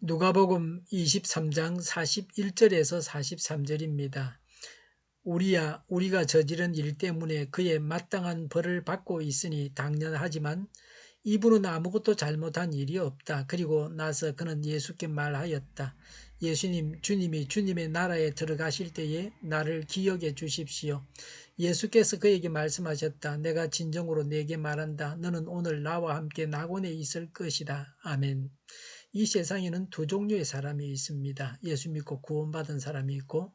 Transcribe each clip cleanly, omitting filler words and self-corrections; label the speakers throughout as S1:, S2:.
S1: 누가복음 23장 41절에서 43절입니다. 우리야 우리가 저지른 일 때문에 그의 마땅한 벌을 받고 있으니 당연하지만 이분은 아무것도 잘못한 일이 없다. 그리고 나서 그는 예수께 말하였다. 예수님, 주님이 주님의 나라에 들어가실 때에 나를 기억해 주십시오. 예수께서 그에게 말씀하셨다. 내가 진정으로 네게 말한다. 너는 오늘 나와 함께 낙원에 있을 것이다. 아멘. 이 세상에는 두 종류의 사람이 있습니다. 예수 믿고 구원받은 사람이 있고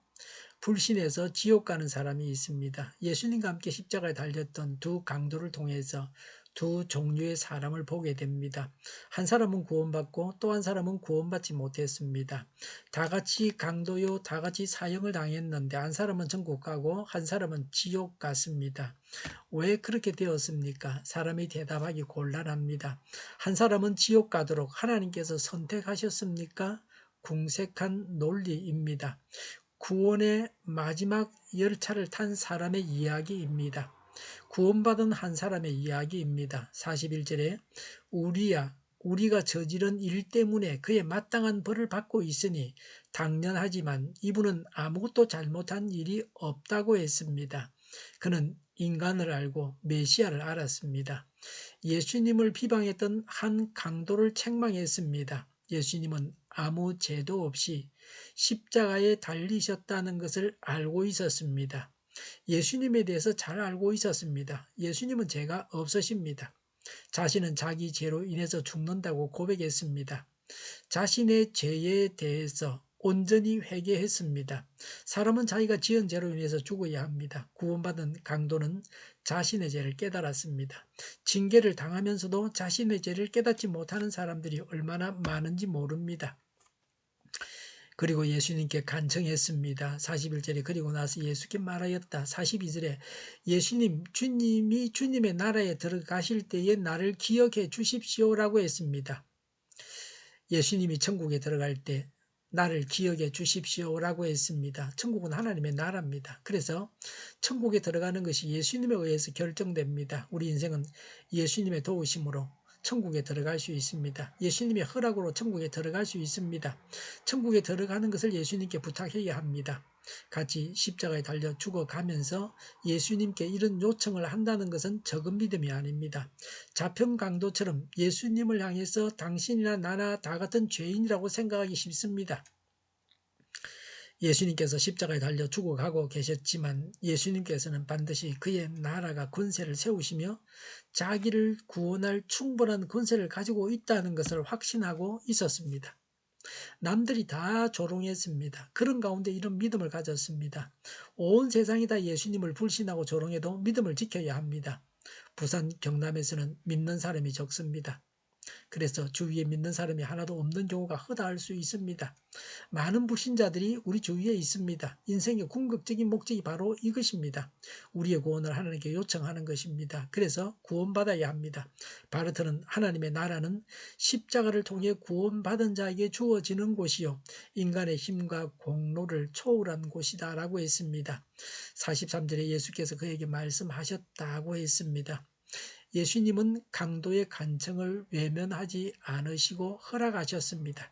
S1: 불신해서 지옥 가는 사람이 있습니다. 예수님과 함께 십자가에 달렸던 두 강도를 통해서 두 종류의 사람을 보게 됩니다. 한 사람은 구원받고 또 한 사람은 구원받지 못했습니다. 다 같이 강도요, 다 같이 사형을 당했는데 한 사람은 천국 가고 한 사람은 지옥 갔습니다. 왜 그렇게 되었습니까? 사람이 대답하기 곤란합니다. 한 사람은 지옥 가도록 하나님께서 선택하셨습니까? 궁색한 논리입니다. 구원의 마지막 열차를 탄 사람의 이야기입니다. 구원받은 한 사람의 이야기입니다. 41절에 우리가 저지른 일 때문에 그의 마땅한 벌을 받고 있으니 당연하지만 이분은 아무것도 잘못한 일이 없다고 했습니다. 그는 인간을 알고 메시아를 알았습니다. 예수님을 비방했던 한 강도를 책망했습니다. 예수님은 아무 죄도 없이 십자가에 달리셨다는 것을 알고 있었습니다. 예수님에 대해서 잘 알고 있었습니다. 예수님은 죄가 없으십니다. 자신은 자기 죄로 인해서 죽는다고 고백했습니다. 자신의 죄에 대해서 온전히 회개했습니다. 사람은 자기가 지은 죄로 인해서 죽어야 합니다. 구원받은 강도는 자신의 죄를 깨달았습니다. 징계를 당하면서도 자신의 죄를 깨닫지 못하는 사람들이 얼마나 많은지 모릅니다. 그리고 예수님께 간청했습니다. 41절에 그리고 나서 예수께 말하였다. 42절에 예수님, 주님이 주님의 나라에 들어가실 때에 나를 기억해 주십시오라고 했습니다. 예수님이 천국에 들어갈 때 나를 기억해 주십시오라고 했습니다. 천국은 하나님의 나라입니다. 그래서 천국에 들어가는 것이 예수님에 의해서 결정됩니다. 우리 인생은 예수님의 도우심으로 천국에 들어갈 수 있습니다. 예수님의 허락으로 천국에 들어갈 수 있습니다. 천국에 들어가는 것을 예수님께 부탁해야 합니다. 같이 십자가에 달려 죽어가면서 예수님께 이런 요청을 한다는 것은 적은 믿음이 아닙니다. 자평 강도처럼 예수님을 향해서 당신이나 나나 다 같은 죄인이라고 생각하기 쉽습니다. 예수님께서 십자가에 달려 죽어가고 계셨지만 예수님께서는 반드시 그의 나라가 권세를 세우시며 자기를 구원할 충분한 권세를 가지고 있다는 것을 확신하고 있었습니다. 남들이 다 조롱했습니다. 그런 가운데 이런 믿음을 가졌습니다. 온 세상이 다 예수님을 불신하고 조롱해도 믿음을 지켜야 합니다. 부산 경남에서는 믿는 사람이 적습니다. 그래서 주위에 믿는 사람이 하나도 없는 경우가 허다할 수 있습니다. 많은 불신자들이 우리 주위에 있습니다. 인생의 궁극적인 목적이 바로 이것입니다. 우리의 구원을 하나님께 요청하는 것입니다. 그래서 구원받아야 합니다. 바르트는 하나님의 나라는 십자가를 통해 구원받은 자에게 주어지는 곳이요 인간의 힘과 공로를 초월한 곳이다 라고 했습니다. 43절에 예수께서 그에게 말씀하셨다고 했습니다. 예수님은 강도의 간청을 외면하지 않으시고 허락하셨습니다.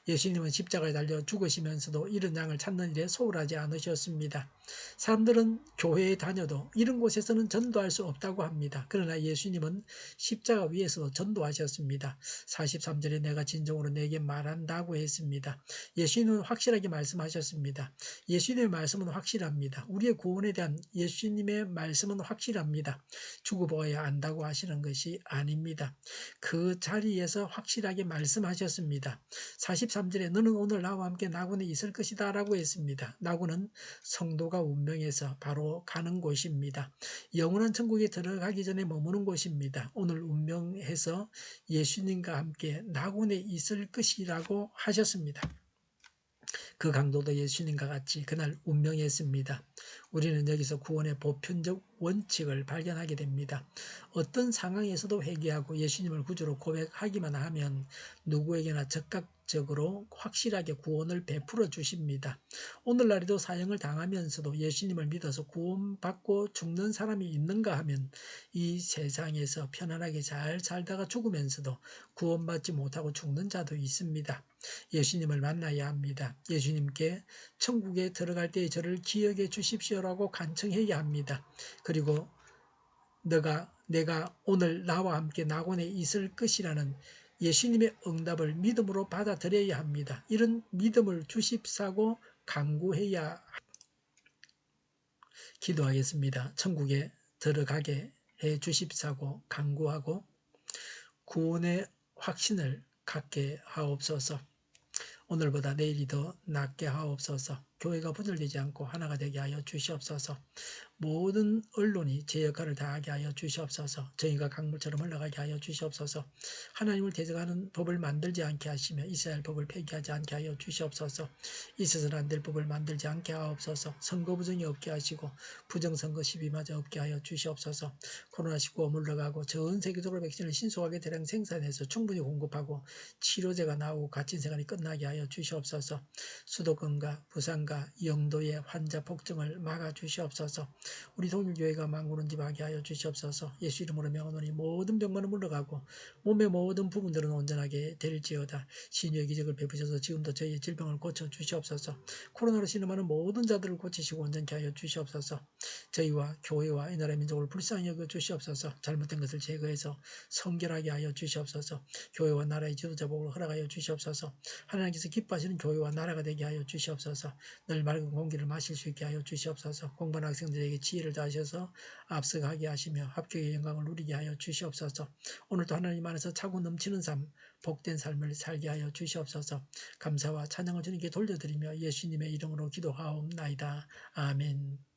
S1: 예수님은 십자가에 달려 죽으시면서도 이런 양을 찾는 일에 소홀하지 않으셨습니다. 사람들은 교회에 다녀도 이런 곳에서는 전도할 수 없다고 합니다. 그러나 예수님은 십자가 위에서도 전도하셨습니다. 43절에 내가 진정으로 내게 말한다고 했습니다. 예수님은 확실하게 말씀하셨습니다. 예수님의 말씀은 확실합니다. 우리의 구원에 대한 예수님의 말씀은 확실합니다. 죽어보아야 안다고 하시는 것이 아닙니다. 그 자리에서 확실하게 말씀하셨습니다. 43절에 너는 오늘 나와 함께 낙원에 있을 것이다 라고 했습니다. 낙원은 성도가 운명에서 바로 가는 곳입니다. 영원한 천국에 들어가기 전에 머무는 곳입니다. 오늘 운명에서 예수님과 함께 낙원에 있을 것이라고 하셨습니다. 그 강도도 예수님과 같이 그날 운명했습니다. 우리는 여기서 구원의 보편적 원칙을 발견하게 됩니다. 어떤 상황에서도 회개하고 예수님을 구주로 고백하기만 하면 누구에게나 적극 인격적으로 확실하게 구원을 베풀어 주십니다. 오늘날에도 사형을 당하면서도 예수님을 믿어서 구원받고 죽는 사람이 있는가 하면 이 세상에서 편안하게 잘 살다가 죽으면서도 구원받지 못하고 죽는 자도 있습니다. 예수님을 만나야 합니다. 예수님께 천국에 들어갈 때 저를 기억해 주십시오라고 간청해야 합니다. 그리고 내가 오늘 나와 함께 낙원에 있을 것이라는 예수님의 응답을 믿음으로 받아들여야 합니다. 이런 믿음을 주십사고 간구해야 기도하겠습니다. 천국에 들어가게 해 주십사고 간구하고 구원의 확신을 갖게 하옵소서. 오늘보다 내일이 더 낫게 하옵소서. 교회가 분열되지 않고 하나가 되게 하여 주시옵소서. 모든 언론이 제 역할을 다하게 하여 주시옵소서. 저희가 강물처럼 흘러가게 하여 주시옵소서. 하나님을 대적하는 법을 만들지 않게 하시며 이스라엘 법을 폐기하지 않게 하여 주시옵소서. 있어서는 안 될 법을 만들지 않게 하옵소서. 선거 부정이 없게 하시고 부정선거 시비마저 없게 하여 주시옵소서. 코로나19가 물러가고 전 세계적으로 백신을 신속하게 대량 생산해서 충분히 공급하고 치료제가 나오고 갇힌 생활이 끝나게 하여 주시옵소서. 수도권과 부산과 영도의 환자 폭증을 막아 주시옵소서. 우리 통일교회가 망구는집하게 하여 주시옵소서. 예수 이름으로 명하노니 모든 병만은 물러가고 몸의 모든 부분들은 온전하게 될지어다. 신유의 기적을 베푸셔서 지금도 저희의 질병을 고쳐 주시옵소서. 코로나로 신음하는 모든 자들을 고치시고 온전케 하여 주시옵소서. 저희와 교회와 이 나라의 민족을 불쌍히 여겨 주시옵소서. 잘못된 것을 제거해서 성결하게 하여 주시옵소서. 교회와 나라의 지도자 복을 허락하여 주시옵소서. 하나님께서 기뻐하시는 교회와 나라가 되게 하여 주시옵소서. 늘 맑은 공기를 마실 수 있게 하여 주시옵소서. 공부하는 학생들에게 지혜를 다하셔서 앞서가게 하시며 합격의 영광을 누리게 하여 주시옵소서. 오늘도 하나님 안에서 차고 넘치는 삶, 복된 삶을 살게 하여 주시옵소서. 감사와 찬양을 주님께 돌려드리며 예수님의 이름으로 기도하옵나이다. 아멘.